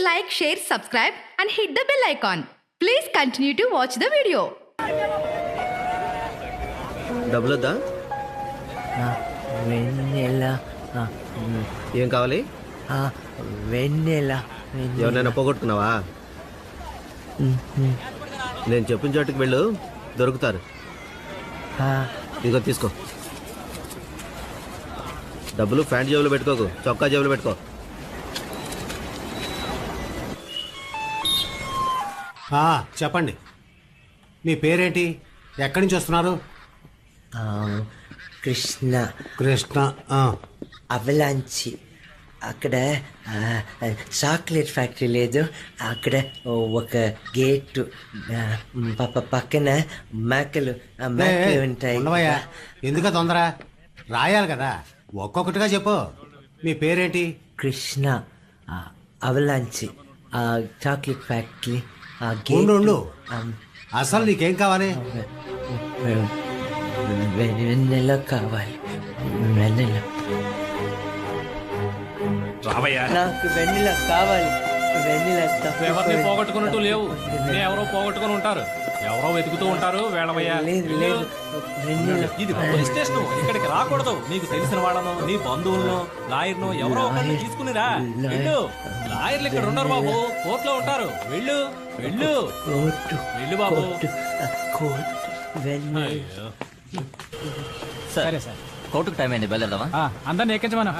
like, share, subscribe and hit the bell icon. Please continue to watch the video. డబ్బులొద్దా? వెన్నెల ఏం కావాలి? వెన్నెల ఎవరినైనా పోగొట్టుకున్నావా? నేను చెప్పిన చోటుకి వెళ్ళు, దొరుకుతారు. ఇదిగో తీసుకో. డబ్బులు ప్యాంట్ జేబులో పెట్టుకోకు, చొక్కా జేబులో పెట్టుకో. చెప్పండి, మీ పేరేంటి? ఎక్కడి నుంచి వస్తున్నారు? కృష్ణ కృష్ణ. అవలాంచి. అక్కడ చాక్లెట్ ఫ్యాక్టరీ లేదు, అక్కడ ఒక గేటు పక్కన మేకలు ఉంటాయి. ఉండవయ్యా, ఎందుక తొందర? రాయాలి కదా, ఒక్కొక్కటిగా చెప్పు. మీ పేరేంటి? కృష్ణ అవలాంచి. Chocolate factory. ఉండు, అసలు నీకేం కావాలి? వెన్నెల కావాలి. వెన్నెల నాకు వెన్నెల కావాలి. వెన్నెల ఎవరిని పోగొట్టుకున్నట్టు లేవు, ఎవరో పోగొట్టుకుని ఉంటారు, ఎవరో వెతుకుతూ ఉంటారు. వేళవయ్యా, లేదు లేదు, ఇది పోలీస్ స్టేషన్, ఇక్కడికి రాకూడదు. నీకు తెలిసిన వాళ్ళను, నీ బంధువులను, లాయర్ను ఎవరో ఒకరిని తీసుకునిరా. వెళ్ళు, లాయర్లు ఇక్కడ ఉండరు బాబు, కోర్టులో ఉంటారు. వెళ్ళు వెళ్ళు వెళ్ళు బాబు. సరే సార్, కోర్టుకు టైం అయింది, బయలుదేరదామా? అందరిని ఎక్కించమను.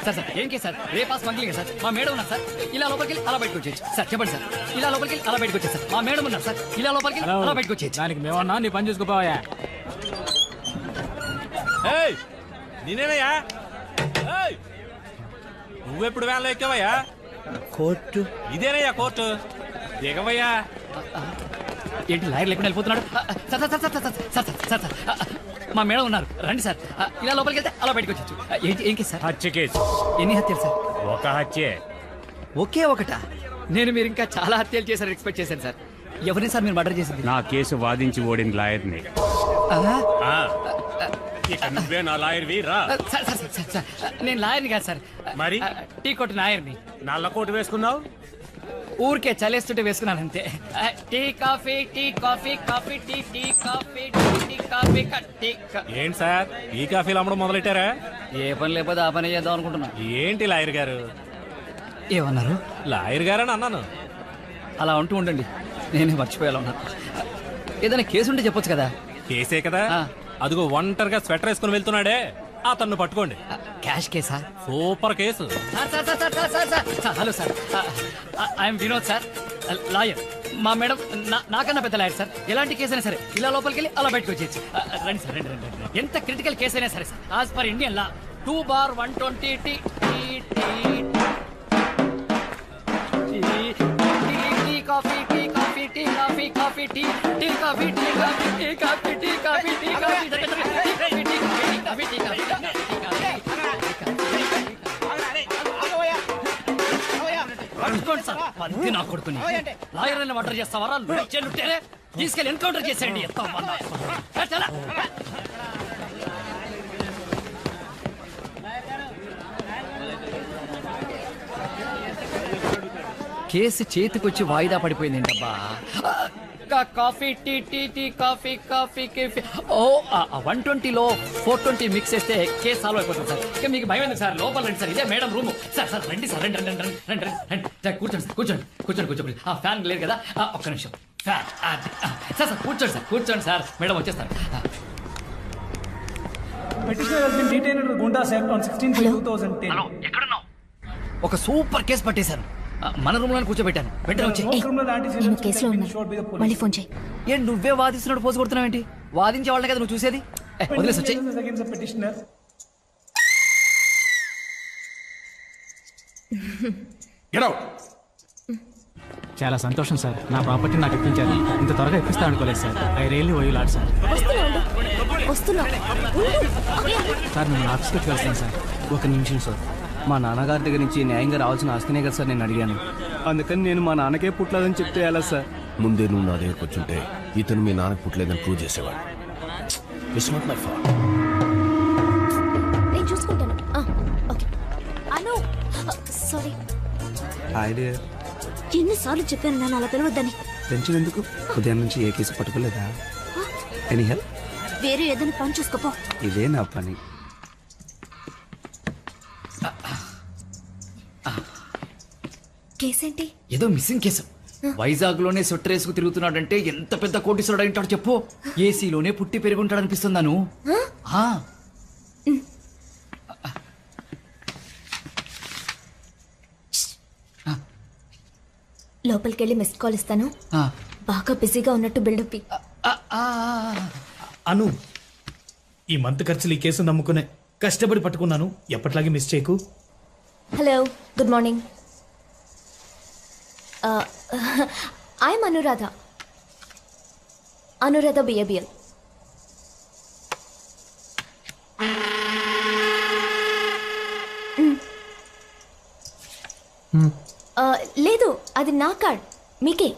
సార్ సార్ ఏం కేసు సార్? రేపా స్మగ్లింగ్ సార్. మా మేడం ఉన్నారు సార్, ఇలా లోపలికి వెళ్ళి అలా బయటకు వచ్చేయచ్చు సార్. చెప్పండి సార్, ఇలా లోపలికి వెళ్ళి అలా బయటకు వచ్చేది సార్. మా మేడం ఉన్నారు సార్, ఇలా లోపలికి వెళ్ళి అలా బయటకు వచ్చేయచ్చు. దానికి మేమన్నా నీ పని చూసుకోపోయా. నేనేనయ్యా, నువ్వెప్పుడు వ్యాన్లో ఎక్కావయ్యా? Court ఇదేనయ్యా court, దిగవయ్యా. ఏంటి లాయర్ లేకుండా వెళ్ళిపోతున్నాడు? Sir sir sir sir sir sir sir మా మేడం ఉన్నారు, రండి సార్. ఇలా లోపలికి వెళ్తే అలా బయటకు వచ్చేచ్చు. ఏంటి ఏం కేసు సార్? హత్య కేసు. ఎన్ని హత్యలు సార్? ఒక హత్యే. ఒకే ఒకటా? నేను మీరు ఇంకా చాలా హత్యలు చేశారు ఎక్స్పెక్ట్ చేశాను సార్. ఎవరిని సార్ మీరు మర్డర్ చేసింది? నా కేసు వాదించి ఓడిన లాయర్ని. నువ్వే నా లాయర్వి, రా. సార్ సార్ సార్ సార్ నేను లాయర్ని కాదు సార్, మరి టీ కొట్టు లాయర్ని. నల్ల కోటు వేసుకున్నావు? ఊరికే చలేస్తుంటే వేసుకున్నాను అంతే. Tea coffee, tea coffee, coffee tea, tea coffee, tea coffee, tea. ఏంటి సార్, ఈ కాఫీలు అమ్మడం మొదలెట్టారా? ఏ పని లేకపోతే ఆ పని చేద్దాం అనుకుంటున్నా. ఏంటి లాయర్ గారు? ఏమన్నారు? లాయర్ గారని అన్నాను. అలా ఉంటూ ఉండండి, నేనే మర్చిపోయేలా ఉన్నాను. ఏదైనా కేసు ఉంటే చెప్పొచ్చు కదా. కేసే కదా, అదిగో ఒంటరిగా స్వెటర్ వేసుకుని వెళ్తున్నాడే, అతన్ని పట్టుకోండి. క్యాష్ కేసా? Super case. Hello sir, I'm Vinod sir, lawyer. మా మేడం నాకన్నా పెద్ద లాయర్ సార్. ఎలాంటి కేసు అయినా సరే ఇలా లోపలికి వెళ్ళి అలా బయటకు వచ్చేయచ్చు. రండి సార్, రండి రండి. ఎంత క్రిటికల్ కేసు అయినా సరే sir, as per Indian law 2/120 tea coffee, tea coffee, tea coffee, coffee tea, tea coffee, tea coffee, tea coffee, tea coffee, tea coffee. పట్టుకోండి సార్, పంది నా కొడుకుని. లాయర్ అని మర్డర్ చేస్తావారా? లుట్టేరే తీసుకెళ్ళి ఎన్కౌంటర్ చేసేయండి. కేసు చేతికొచ్చి వాయిదా పడిపోయింది ఏంటబ్బా. Coffee, tea, tea, tea, coffee, coffee, coffee. ఓ 120లో 420 మిక్స్ చేస్తే కేసు సాల్వ్ అయిపోతుంది సార్. ఇక మీకు భయం ఎందుకు సార్? లోపల రండి సార్, ఇదే మేడం రూమ్. సార్ సార్ రండి సార్, రండి రండి రండి రండి రండి సార్. కూర్చోండి సార్, కూర్చోండి కూర్చోండి కూర్చోండి. ఫ్యాన్ లేదు కదా, ఒక్క నిమిషం. ఫ్యాన్ సార్ సార్ కూర్చోండి సార్, కూర్చోండి సార్, మేడం వచ్చేస్తారు. ఒక సూపర్ కేసు పట్టేశారు. మన రూమ్ లో కూర్చోబెట్టాను. వెంటనే వచ్చి మళ్ళీ ఫోన్ చేయి. ఏంటి నువ్వే వాదిస్తున్నట్టు పోజు కొడుతున్నావేంటి? వాదించే వాళ్ళని కదా నువ్వు చూసేది. వదిలేసి వచ్చాయి. చాలా సంతోషం సార్, నా ప్రాపర్టీ నాకు ఇప్పించారు. ఇంత త్వరగా ఇప్పిస్తా అనుకోలేదు sir. I really owe you lot sir. వస్తున్నా సార్ నేను ఆఫీస్కి వెళ్తాను సార్, ఒక నిమిషం సార్. మా నాన్నగారి దగ్గర నుంచి న్యాయంగా రావాల్సిన ఆస్తినే కదా సార్ నేను అడిగాను. అందుకని నేను మా నాన్నకే పుట్టలేదని చెప్తే ఎలా సార్? ముందే నువ్వు నా దగ్గరకు వచ్చుంటే ఇతను మీ నాన్నకు పుట్టలేదని ప్రూవ్ చేసేవాడు. It's not my fault. నేను చూసుకుంటాను. ఓకే. అను సారీ. ఎన్నిసార్లు చెప్పాను నన్ను అలా పిలవద్దని. టెన్షన్ ఎందుకు? ఉదయం నుంచి ఏ కేసు పట్టుకోలేదా? Any help? వేరే ఏదైనా పని చూసుకోపో. ఇదే నా పని. కేసేంటి? ఏదో మిస్సింగ్ కేసు. వైజాగ్ లోనే స్వెటర్ వేసుకు తిరుగుతున్నాడంటే ఎంత పెద్ద కోటీశ్వరుడు అయింటాడు చెప్పు. ఏసీలోనే పుట్టి పెరుగుంటాడు అనిపిస్తుందాను. లోపలికెళ్ళి మిస్డ్ కాల్ ఇస్తాను. బాగా బిజీగా ఉన్నట్టు బిల్డప్. అను, ఈ మంత్ ఖర్చులు ఈ కేసు నమ్ముకునే కష్టపడి పట్టుకున్నాను. ఎప్పట్లాగే మిస్ చేయకు. Hello, good morning. I'm Anuradha. Anuradha BABL. లేదు, అది నా కార్డ్. మీకే.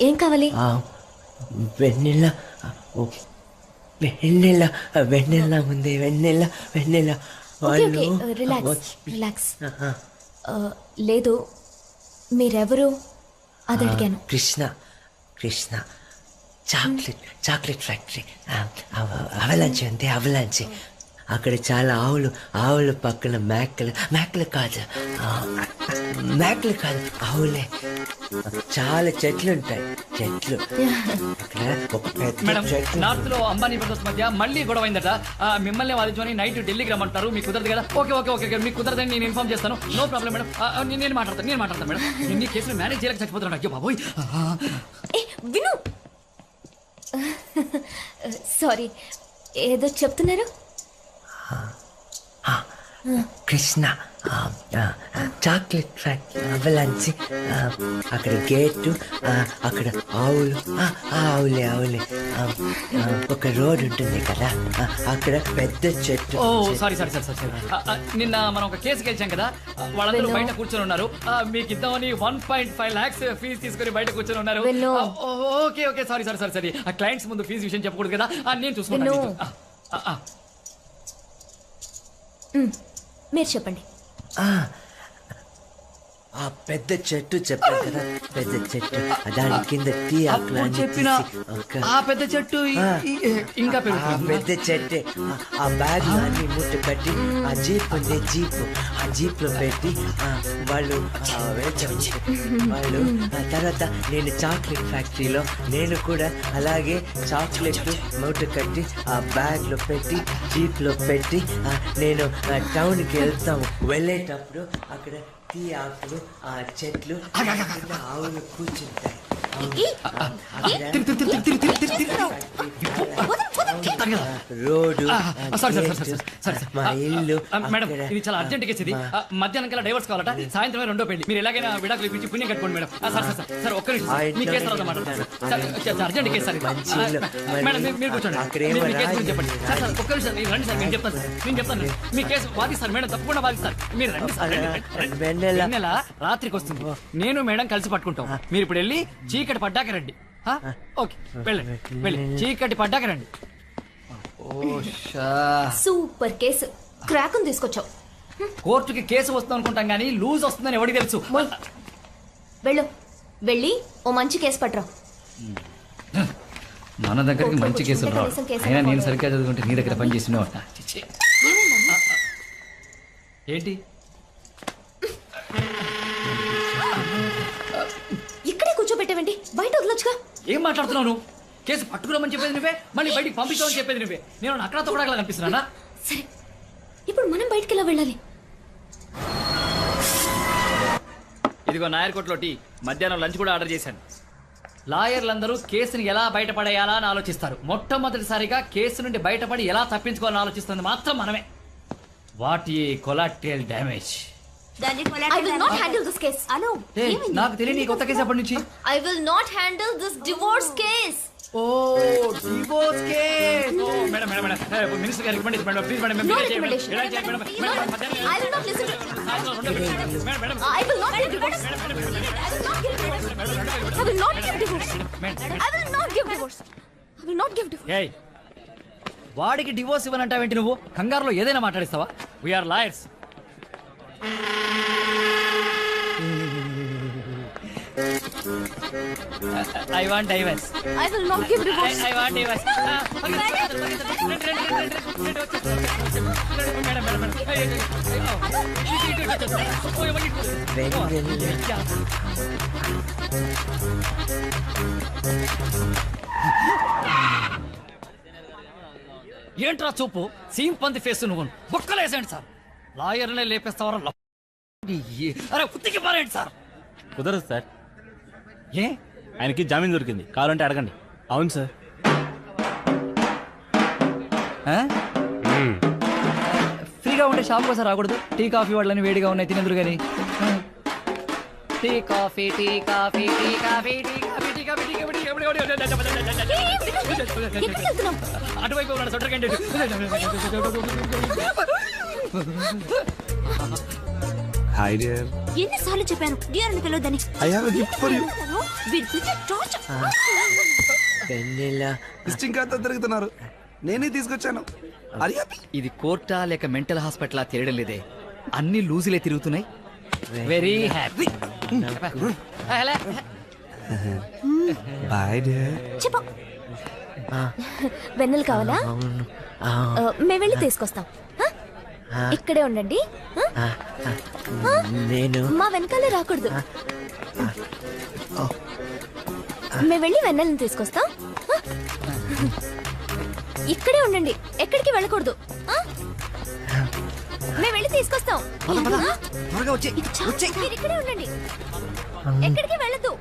ఏం కావాలి? వెన్నెల వెన్నెల వెన్నెల ఉంది. వెన్నెల వెన్నెల. Okay okay, relax relax. లేదు, మీరెవరు అది అడిగాను. Krishna Krishna chocolate factory. Avalanche అంతే, అవలాంచి. అక్కడ చాలా ఆవులు పక్కన మేకలు కాదు ఆవులే. చాలా చెట్లు ఉంటాయి. అక్కడ ఒక పెద్ద చెట్టు. నార్త్ లో అంబానీ బ్రదర్స్ మధ్య మళ్ళీ గొడవ అయిందట. మిమ్మల్ని వాదించుకొని నైట్ ఢిల్లీకి రమ్మంటారు. మీకు కుదరదు కదా? ఓకే ఓకే ఓకే, మీకు కుదరదని నేను ఇన్ఫార్మ్ చేస్తాను. No problem madam. నేను మాట్లాడతాను మేడం. నేను ఈ కేసులో మేనేజ్ చేయలేక చచ్చిపోతున్నాను. అయ్యో బాబోయ్. విను. సారీ, ఏదో చెప్తున్నారు. Krishna chocolate factory, అవలాంచి. అక్కడ గేటు, అక్కడ ఆవులే. ఒక రోడ్ ఉంటుంది కదా, అక్కడ పెద్ద చెట్టు. ఓ సారీ. నిన్న మనం ఒక కేసు గెలిచాం కదా, వాళ్ళందరూ బయట కూర్చొని ఉన్నారు. మీకు ఇద్దామని 1.5 lakhs ఫీజు తీసుకుని బయట కూర్చొని ఉన్నారు. Okay sorry. ఆ క్లయింట్స్ ముందు ఫీజు విషయం చెప్పకూడదు కదా. నేను చూసుకుంటాను. మీరు చెప్పండి. ఆ పెద్ద చెట్టు చెప్పాను కదా, పెద్ద చెట్టు. దాని కింద టీ ఆకులు చెప్పిన ఆ పెద్ద చెట్టు ఇంకా పెద్ద చెట్టే. ఆ బ్యాగ్ అన్ని మూట కట్టి ఆ జీప్ ఉంది, ఆ జీప్ లో పెట్టి వాళ్ళు తర్వాత నేను చాక్లెట్ ఫ్యాక్టరీలో నేను కూడా అలాగే చాక్లెట్ మూట కట్టి ఆ బ్యాగ్ లో పెట్టి జీప్ లో పెట్టి నేను టౌన్కి వెళ్తాము. వెళ్ళేటప్పుడు అక్కడ టీ ఆకులు, ఆ చెట్లు, ఆవులు కూర్చుంటాయి. రోడ్డు, మా ఇల్లు. మేడం, ఇది చాలా అర్జెంట్ కేసు. ఇది మధ్యాహ్నం కల్లా డైవర్స్ కావాలట. సాయంత్రమే రెండో పెళ్లి. మీరు ఎలాగైనా విడాకులు ఇప్పించి పుణ్యం కట్టుకోండి మేడం. సార్ ఒక్క నిమిషం, మీ కేసు తర్వాత మాట్లాడతారు. Urgent case sir. మేడం మీరు కూర్చోండి. మీ కేసు గురించి చెప్పండి. సార్ ఒక్క నిమిషం, మీరు రండి సార్. నేను చెప్తాను. మీ కేసు వాదిస్తారు మేడం, తప్పకుండా వాదిస్తారు. మీరు రండి సార్. వెన్నెల రాత్రికి వస్తుంది. నేను మేడం కలిసి పట్టుకుంటాం. మీరు ఇప్పుడు వెళ్ళి చీకటి పడ్డాక రండి. ఓకే, వెళ్ళి చీకటి పడ్డాక రండి. Super case. క్రాకుని తీసుకొచ్చావు. కోర్టుకి కేసు వస్తుంది అనుకుంటాం కానీ లూజ్ వస్తుందని ఎవరికి తెలుసు? వెళ్ళి ఓ మంచి కేసు పట్టరా. మన దగ్గరికి మంచి కేసులు రావు. అయినా నేను సరిగ్గా చదువుకుంటే నీ దగ్గర పని చేసిన ఏంటి? ఇక్కడే కూర్చోబెట్టేవండి, బయట వదలొచ్చుగా. ఏం మాట్లాడుతున్నావు నువ్వు? కేసు పట్టుకురామని చెప్పేది నువ్వే, మళ్ళీ బయటికి పంపించామని చెప్పేది నువ్వే. నేను అక్కడ తొక్కడగల కనిపిస్తున్నానా? సరే, ఇప్పుడు మనం బయటికి ఎలా వెళ్ళాలి? ఇదిగో నాయర్కోట్లో టీ. మధ్యాహ్నం లంచ్ కూడా ఆర్డర్ చేశాను. లాయర్లందరూ కేసుని ఎలా బయటపడేయాలా అని ఆలోచిస్తారు. మొట్టమొదటిసారిగా కేసు నుండి బయటపడి ఎలా తప్పించుకోవాలని ఆలోచిస్తుంది మాత్రం మనమే. What a collateral damage. I will not handle this case. అను నాకు తెలియని ఈ కొత్త కేసు ఎప్పటి నుంచి? I will not handle this divorce case. ఓ డివోర్స్ కేస్. ఓ మేడం మేడం మేడం మినిస్టర్ గారికి recommendation madam please madam No recommendation. I will not listen to. I will not give divorce. I will not give divorce. I will not give divorce. I will not give divorce. ఏయ్ వాడికి divorce ఇవ్వనంటావేంటి నువ్వు? కంగారులో ఏదైనా మాట్లాడిస్తావా? We are lawyers. I want divorce. I will not give divorce. I want divorce. ఏంట్రా చూపు seam పంది face నువ్వు బుక్కలేసేయండి సార్. లాయర్నే లేపేస్తావరా? అరే ఉత్తికి పారేయండి సార్. కుదరదు సార్, ఏ ఆయనకి జామీన్ దొరికింది, కావాలంటే అడగండి. అవును సార్. ఫ్రీగా ఉంటే షాప్ కోసం రాకూడదు? టీ కాఫీ వాళ్ళని వేడిగా ఉన్నాయి తినేందుకు కానీ. Tea coffee tea coffee tea coffee tea coffee tea coffee tea coffee ఎక్కడికి వెళ్తున్నావు? అటువైపు ఉన్నాడు సొంటర్ క్యాండిడేట్. Hi dear. ఎన్నిసార్లు చెప్పాను డియర్ అని పిలవద్దని. I have a gift for you. వీరి పిలిచే టార్చర్. వెన్నెల విజిటింగ్ కార్డ్ తిరుగుతున్నారు, నేనే తీసుకొచ్చాను. అరే ఇది కోర్టా లేక మెంటల్ హాస్పిటల్ తెలియడం లేదే, అన్ని లూజులే తిరుగుతున్నాయి. Very happy. Bye dear. చెప్పు. వెన్నెల కావాలా? మేము వెళ్ళి తీసుకొస్తాం. ఇక్కడే ఉండండి. నేను మా వెనకాలే రాకూడదు. మేము వెళ్ళి వెన్నెలను తీసుకొస్తాం. ఇక్కడే ఉండండి, ఎక్కడికి వెళ్ళకూడదు. మేము వెళ్ళి తీసుకొస్తాం. మీరు ఇక్కడే ఉండండి, ఎక్కడికి వెళ్ళదు.